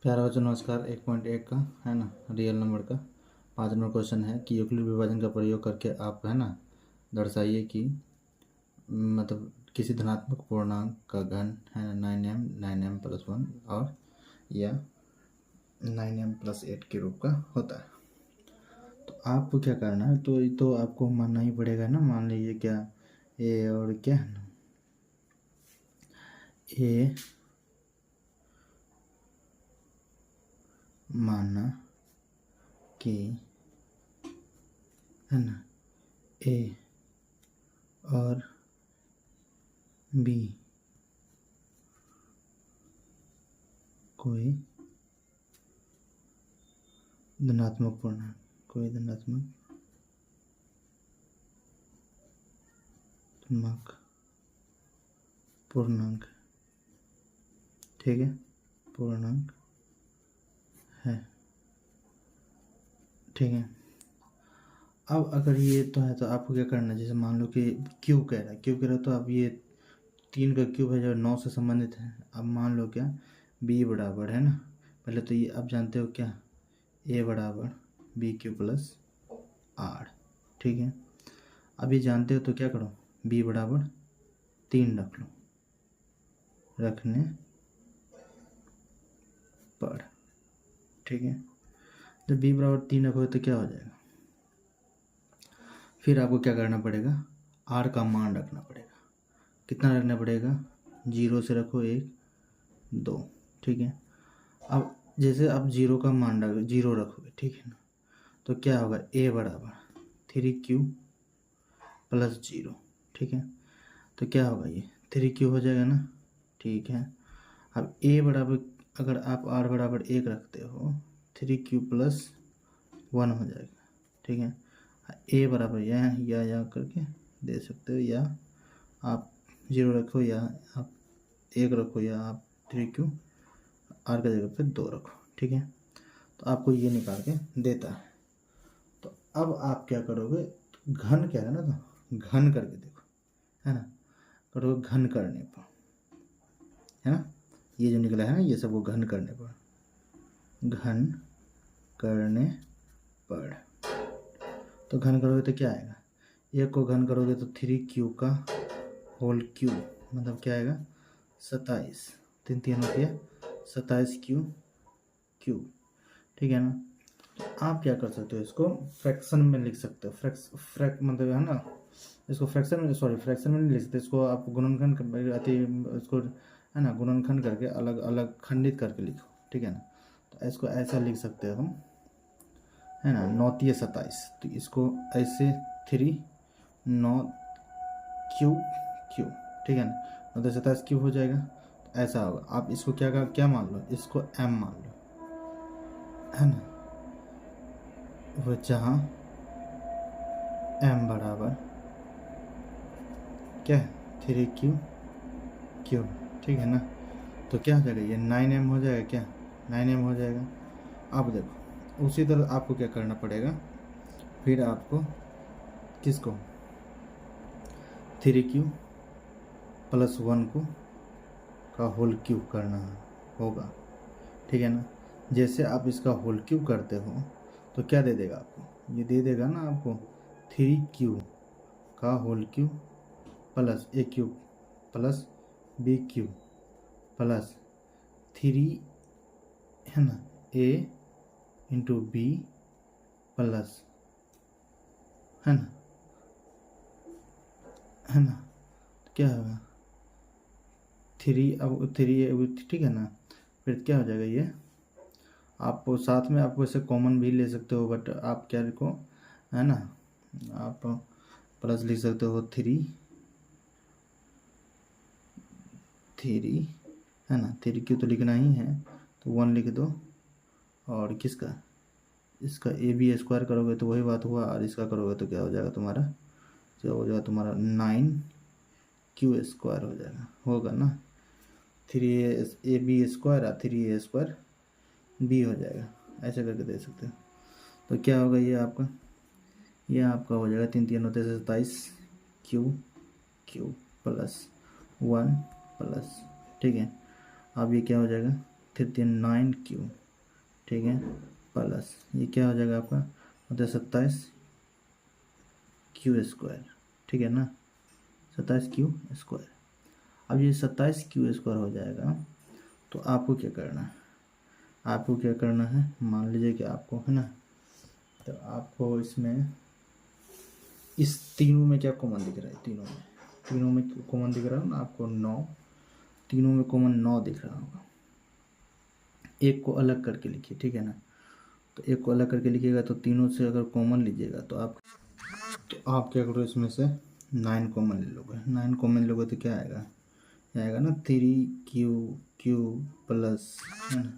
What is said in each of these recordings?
प्यारा बच्चों नमस्कार। 1.1 का है ना, रियल नंबर का 5 नंबर क्वेश्चन है कि यूक्लिड विभाजन का प्रयोग करके आप है ना दर्शाइए कि मतलब किसी धनात्मक पूर्णांक का घन है ना 9m और या 9m+8 के रूप का होता है। तो आपको क्या करना है, तो आपको मानना ही पड़ेगा ना। मान लीजिए क्या ए और क्या है ना ए मानना कि है ना ए और बी कोई धनात्मक पूर्णांक ठीक है, पूर्णांक है। ठीक है, अब अगर ये तो है तो आपको क्या करना है, जैसे मान लो कि क्यूब कह रहा है तो अब ये 3 का क्यूब है जो 9 से संबंधित है। अब मान लो क्या b बराबर है ना, पहले तो ये आप जानते हो क्या a बराबर b³ + r। ठीक है, अब ये जानते हो तो क्या करो, b बराबर 3 रख लो, रखने पर। ठीक है, जब b बराबर 3 रखोगे तो क्या हो जाएगा, फिर आपको क्या करना पड़ेगा, r का मान रखना पड़ेगा। कितना रखना पड़ेगा, 0 से रखो 1 2। ठीक है, अब जैसे आप 0 का मान 0 रखोगे, ठीक है ना, तो क्या होगा a बराबर 3q + 0। ठीक है, तो क्या होगा ये 3q हो जाएगा ना। ठीक है, अब a बराबर अगर आप r बराबर 1 रखते हो 3q + 1 हो जाएगा। ठीक है, a बराबर या करके दे सकते हो, या आप 0 रखो या आप 1 रखो या आप 3q r का जगह पे 2 रखो। ठीक है, तो आपको ये निकाल के देता है। तो अब आप क्या करोगे, घन क्या है ना, तो घन करके देखो है ना, करोगे घन करने पर है ना, ये जो निकला है ना ये सब वो घन करने पर तो घन करोगे तो क्या आएगा, एक को घन करोगे तो 3q का होल क्यूब मतलब क्या आएगा 27, 3 3 होती है 27q क्यूब। ठीक है ना, तो आप क्या कर सकते हो, इसको फ्रैक्शन में लिख सकते हो। मतलब है ना, इसको फ्रैक्शन में नहीं लिख सकते, इसको आप इसको है ना गुणनखंड करके अलग अलग खंडित करके लिखो। ठीक है ना, तो इसको ऐसा लिख सकते हो हम, है ना 9 × 27, तो इसको ऐसे 3 9 क्यूब। ठीक है ना, 9 × 27 क्यूब हो जाएगा। तो ऐसा होगा, आप इसको क्या मान लो, इसको m मान लो, है ना, वो जहाँ m बराबर क्या है 3q क्यूब। ठीक है ना, तो क्या हो जाएगा, ये 9m हो जाएगा, क्या 9m हो जाएगा। अब देखो उसी तरह आपको क्या करना पड़ेगा, फिर आपको किसको 3q + 1 को का होल क्यूब करना होगा। ठीक है ना, जैसे आप इसका होल क्यूब करते हो तो क्या दे देगा आपको, ये दे देगा ना आपको 3q का होल क्यूब + a³ + b³ + 3 है ना a × b प्लस है ना तो क्या होगा 3, अब 3 ठीक है ना, फिर क्या हो जाएगा ये, आप साथ में आपको इसे कॉमन भी ले सकते हो, बट आप क्या लिखो है ना, आप प्लस लिख सकते हो 3 है ना, 3q तो लिखना ही है तो 1 लिख दो, और किसका इसका ab² करोगे तो वही बात हुआ, और इसका करोगे तो क्या हो जाएगा तुम्हारा, जो हो जाएगा तुम्हारा 9q² हो जाएगा, होगा ना 3ab² और 3a² b हो जाएगा, ऐसे करके दे सकते हो। तो क्या होगा ये आपका हो जाएगा 3 3 होते 27 क्यूब + 1 +। ठीक है, अब ये क्या हो जाएगा फिर 9Q, ठीक है, प्लस ये क्या हो जाएगा आपका, मतलब 27Q², ठीक है ना, 27Q²। अब ये 27Q² हो जाएगा तो आपको क्या करना है, आपको क्या करना है, मान लीजिए कि आपको है ना, तो आपको इसमें इस तीनों में क्या कॉमन दिख रहा है, तीनों में कॉमन दिख रहा है ना आपको 9, तीनों में कॉमन 9 दिख रहा होगा। एक को अलग करके लिखिए, ठीक है ना, तो एक को अलग करके लिखिएगा तो तीनों से अगर कॉमन लीजिएगा तो आप क्या करो, इसमें से 9 कॉमन ले लोगे, 9 कॉमन लोगे तो क्या आएगा, आएगा ना 3Q प्लस है ना,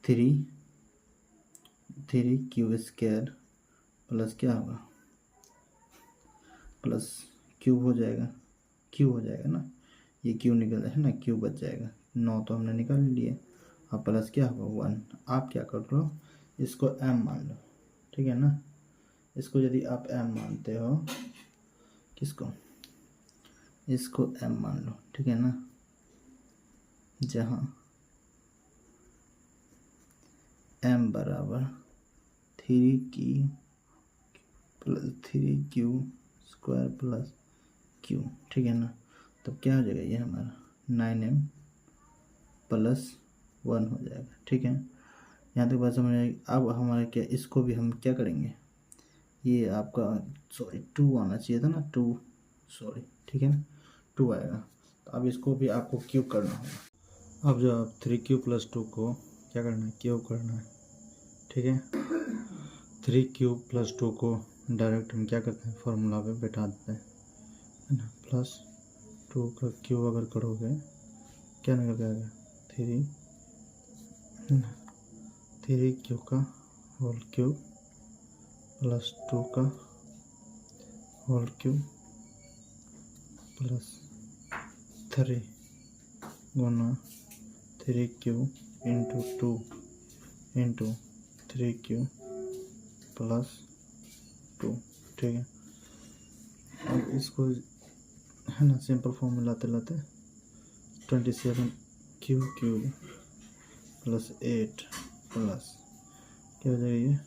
3Q² प्लस क्या होगा, प्लस क्यूब हो जाएगा, क्यू हो जाएगा ना, ये क्यू निकल है ना, क्यू बच जाएगा, 9 तो हमने निकाल लिए। अब प्लस क्या होगा 1, आप क्या कर लो, इसको m मान लो, ठीक है ना, इसको यदि आप m मानते हो, किसको, इसको m मान लो, ठीक है ना, जहाँ m बराबर 3Q² प्लस Q, ठीक है ना, तब क्या हो जाएगा, ये हमारा 9m प्लस 1 हो जाएगा, ठीक है, यहाँ तक बात समझ आएगी। अब हमारा क्या, इसको भी हम क्या करेंगे, ये आपका सॉरी 2 आना चाहिए था ना, 2 सॉरी, ठीक है ना, 2 आएगा, तो अब इसको भी आपको क्यूब करना होगा। अब जो आप 3Q प्लस 2 को क्या करना है, क्यूब करना है, ठीक है, 3Q प्लस 2 को डायरेक्ट हम क्या करते हैं, फॉर्मूला पे बैठा देते हैं, है ना, प्लस 2 का क्यूब अगर करोगे क्या निकल जाएगा, 3 है ना, 3Q का होल क्यूब प्लस 2 का होल क्यूब प्लस 3 गुना 3Q into 2 into 3Q plus 2, ठीक है। अब इसको है ना सिंपल फॉर्म में लाते लाते 27Q³ प्लस 8 प्लस क्या हो जाएगा, ये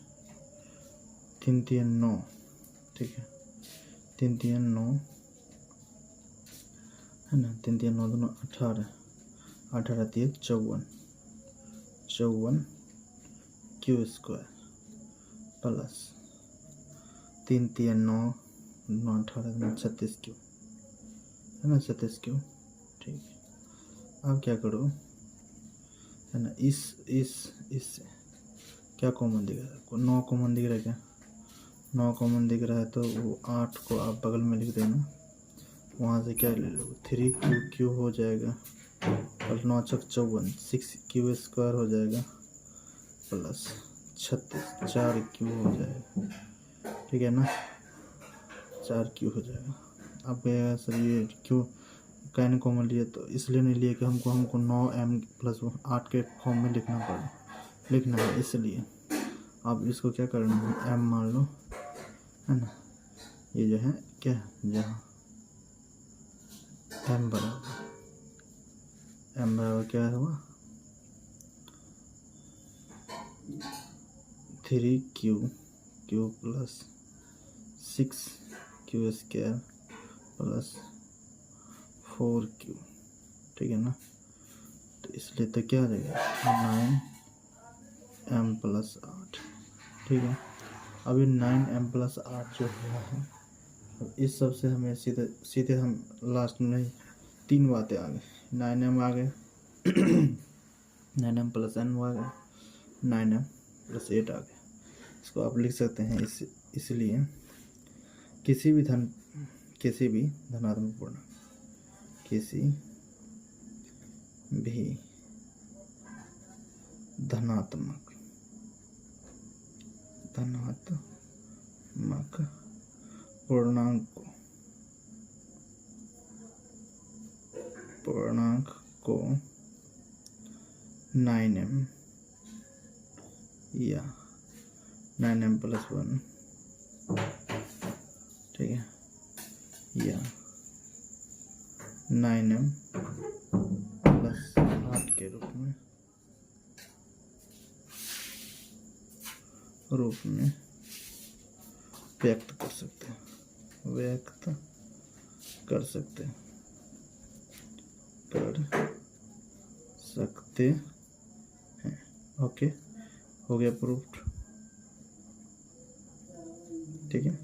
3 3 9, ठीक है, 3 3 9 है ना, 3 3 9 दोनों 18, 18 3 54, 54Q² प्लस 3 3 9 9 18 36Q, है ना, 36Q, ठीक है। अब क्या करो, है ना, इससे क्या कॉमन दिख रहा है, 9 कॉमन दिख रहा है क्या, 9 कॉमन दिख रहा है तो वो 8 को आप बगल में लिख देना, वहाँ से क्या ले लो 3Q हो जाएगा और 9 चक 54, 6Q² हो जाएगा प्लस 36 4Q हो जाएगा, ठीक है ना, 4Q हो जाएगा। अब सर ये क्यों कैन कॉमन लिए, तो इसलिए नहीं लिए कि हमको 9m प्लस 8 के फॉर्म में लिखना है, इसलिए अब इसको क्या करना है, m मान लो, है ना, ये जो है क्या है, जहाँ m बराबर क्या हुआ 3Q plus 6Q² plus 4Q, ठीक है ना, तो इसलिए तो क्या आ जाएगा 9m प्लस 8, ठीक है। अभी 9m प्लस 8 जो हुआ है, इस सब से हमें सीधे हम लास्ट में 3 बातें आ गए, 9m आ गए 9m प्लस n आ गया, 9m प्लस 8 आ गया। इसको आप लिख सकते हैं इसलिए किसी भी धनात्मक पूर्णांक, किसी भी धनात्मक पूर्णांक को 9m या 9m प्लस 1, ठीक है, या 9m प्लस 8 के रूप में रूप में व्यक्त कर सकते हैं, व्यक्त कर सकते हैं, कर सकते हैं। ओके, हो गया प्रूफ्ड। ठीक है,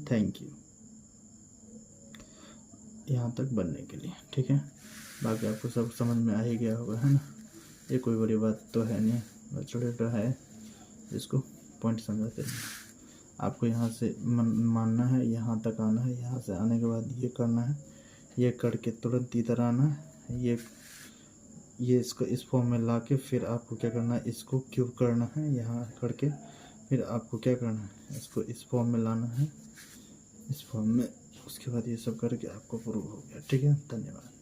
थैंक यू यहाँ तक बनने के लिए। ठीक है, बाकी आपको सब समझ में आ ही गया होगा, है ना। ये कोई बड़ी बात तो है नहीं, बस छोटा है, इसको पॉइंट समझाते हैं। आपको यहाँ से मानना है, यहाँ तक आना है, यहाँ से आने के बाद ये करना है, ये करके तुरंत इधर आना है, ये इसको इस फॉर्म में ला के फिर आपको क्या करना है, इसको क्यूब करना है यहाँ करके, फिर आपको क्या करना है, इसको इस फॉर्म में लाना है, इस फॉर्म में, उसके बाद ये सब करके आपको प्रूव हो गया। ठीक है, धन्यवाद।